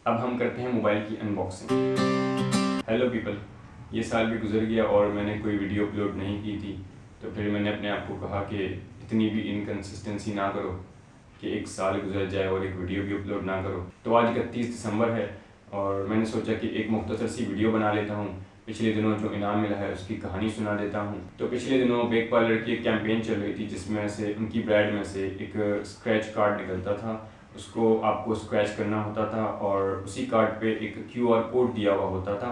अब हम करते हैं मोबाइल की अनबॉक्सिंग। हेलो पीपल, ये साल भी गुजर गया और मैंने कोई वीडियो अपलोड नहीं की थी, तो फिर मैंने अपने आप को कहा कि इतनी भी इनकन्सिस्टेंसी ना करो कि एक साल गुजर जाए और एक वीडियो भी अपलोड ना करो। तो आज 31 दिसंबर है और मैंने सोचा कि एक मुख्तसर सी वीडियो बना लेता हूँ। पिछले दिनों जो इनाम मिला है उसकी कहानी सुना देता हूँ। तो पिछले दिनों बेक पार्लर की एक कैंपेन चल रही थी जिसमें से उनकी ब्रांड में से एक स्क्रैच कार्ड निकलता था। उसको आपको स्क्रैच करना होता था और उसी कार्ड पे एक QR कोड दिया हुआ होता था।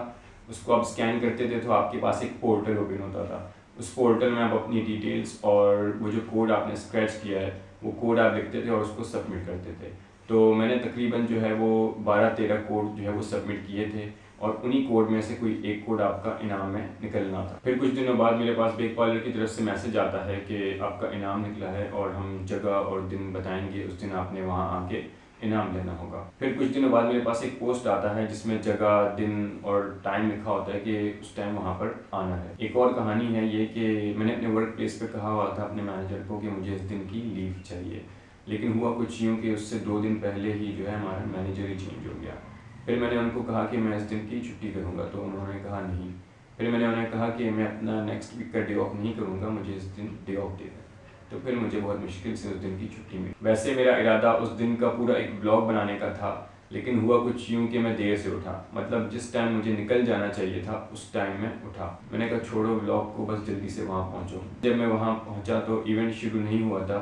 उसको आप स्कैन करते थे तो आपके पास एक पोर्टल ओपन होता था। उस पोर्टल में आप अपनी डिटेल्स और वो जो कोड आपने स्क्रैच किया है वो कोड आप लिखते थे और उसको सबमिट करते थे। तो मैंने तकरीबन जो है वो 12-13 कोड जो है वो सबमिट किए थे और उन्हीं कोड में से कोई एक कोड आपका इनाम में निकलना था। फिर कुछ दिनों बाद मेरे पास बेक पार्लर की तरफ से मैसेज आता है कि आपका इनाम निकला है और हम जगह और दिन बताएंगे, उस दिन आपने वहाँ आके इनाम लेना होगा। फिर कुछ दिनों बाद मेरे पास एक पोस्ट आता है जिसमें जगह, दिन और टाइम लिखा होता है कि उस टाइम वहाँ पर आना है। एक और कहानी है ये कि मैंने अपने वर्क प्लेस पे कहा हुआ था अपने मैनेजर को कि मुझे इस दिन की लीव चाहिए, लेकिन हुआ कुछ यूँ कि उससे 2 दिन पहले ही जो है हमारा मैनेजर ही चेंज हो गया। फिर मैंने उनको कहा कि मैं इस दिन की छुट्टी करूँगा, तो उन्होंने कहा नहीं। फिर मैंने उन्हें कहा कि मैं अपना नेक्स्ट वीक का डे ऑफ नहीं करूँगा, मुझे इस दिन डे ऑफ दे दें। तो फिर मुझे बहुत मुश्किल से उस दिन की छुट्टी मिली। वैसे मेरा इरादा उस दिन का पूरा एक ब्लॉग बनाने का था, लेकिन हुआ कुछ यूँ कि मैं देर से उठा। मतलब जिस टाइम मुझे निकल जाना चाहिए था उस टाइम में उठा। मैंने कहा छोड़ो ब्लॉग को, बस जल्दी से वहाँ पहुँचो। जब मैं वहाँ पहुँचा तो इवेंट शुरू नहीं हुआ था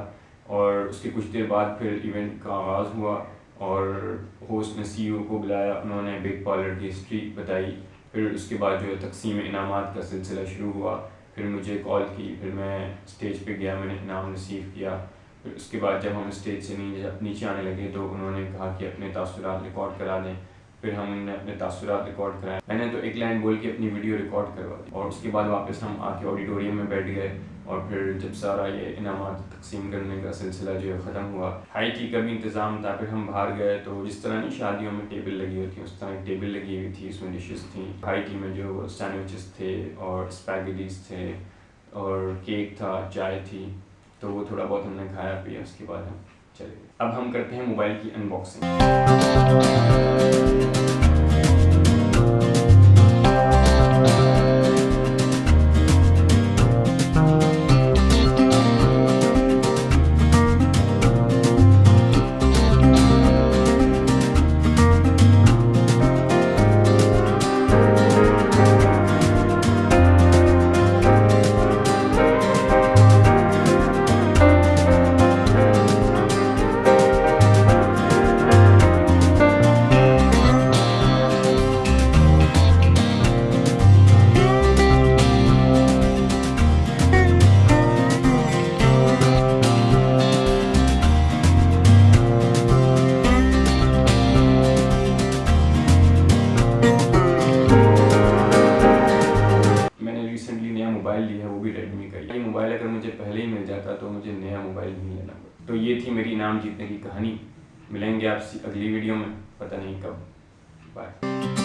और उसके कुछ देर बाद फिर इवेंट का आगाज़ हुआ और होस्ट ने CEO को बुलाया। उन्होंने बेक पार्लर की हिस्ट्री बताई। फिर उसके बाद जो है तकसीम इनामात का सिलसिला शुरू हुआ। फिर मुझे कॉल की, फिर मैं स्टेज पे गया, मैंने इनाम रिसीव किया। फिर उसके बाद जब हम स्टेज से नीचे आने लगे तो उन्होंने कहा कि अपने तासुरात रिकॉर्ड करा दें। फिर हमने अपने तासुरात रिकॉर्ड कराए। मैंने तो एक लाइन बोल के अपनी वीडियो रिकॉर्ड करवा दी और उसके बाद वापस हम आके ऑडिटोरियम में बैठ गए और फिर जब सारा ये इनामात तकसीम करने का सिलसिला जो है ख़त्म हुआ, हाई टी का भी इंतज़ाम था। फिर हम बाहर गए तो जिस तरह नहीं शादियों में टेबल लगी होती है उस तरह एक टेबल लगी हुई थी, उसमें डिशेस थी। हाई टी में जो सैंडविचेस थे और स्पैगेटीज थे और केक था, चाय थी, तो वो थोड़ा बहुत हमने खाया पिया। उसके बाद हम चले गए। अब हम करते हैं मोबाइल की अनबॉक्सिंग। मोबाइल लिया है वो भी रेडमी का। ये मोबाइल अगर मुझे पहले ही मिल जाता तो मुझे नया मोबाइल नहीं लेना पड़ता। तो ये थी मेरी इनाम जीतने की कहानी। मिलेंगे आपसे अगली वीडियो में, पता नहीं कब। बाय।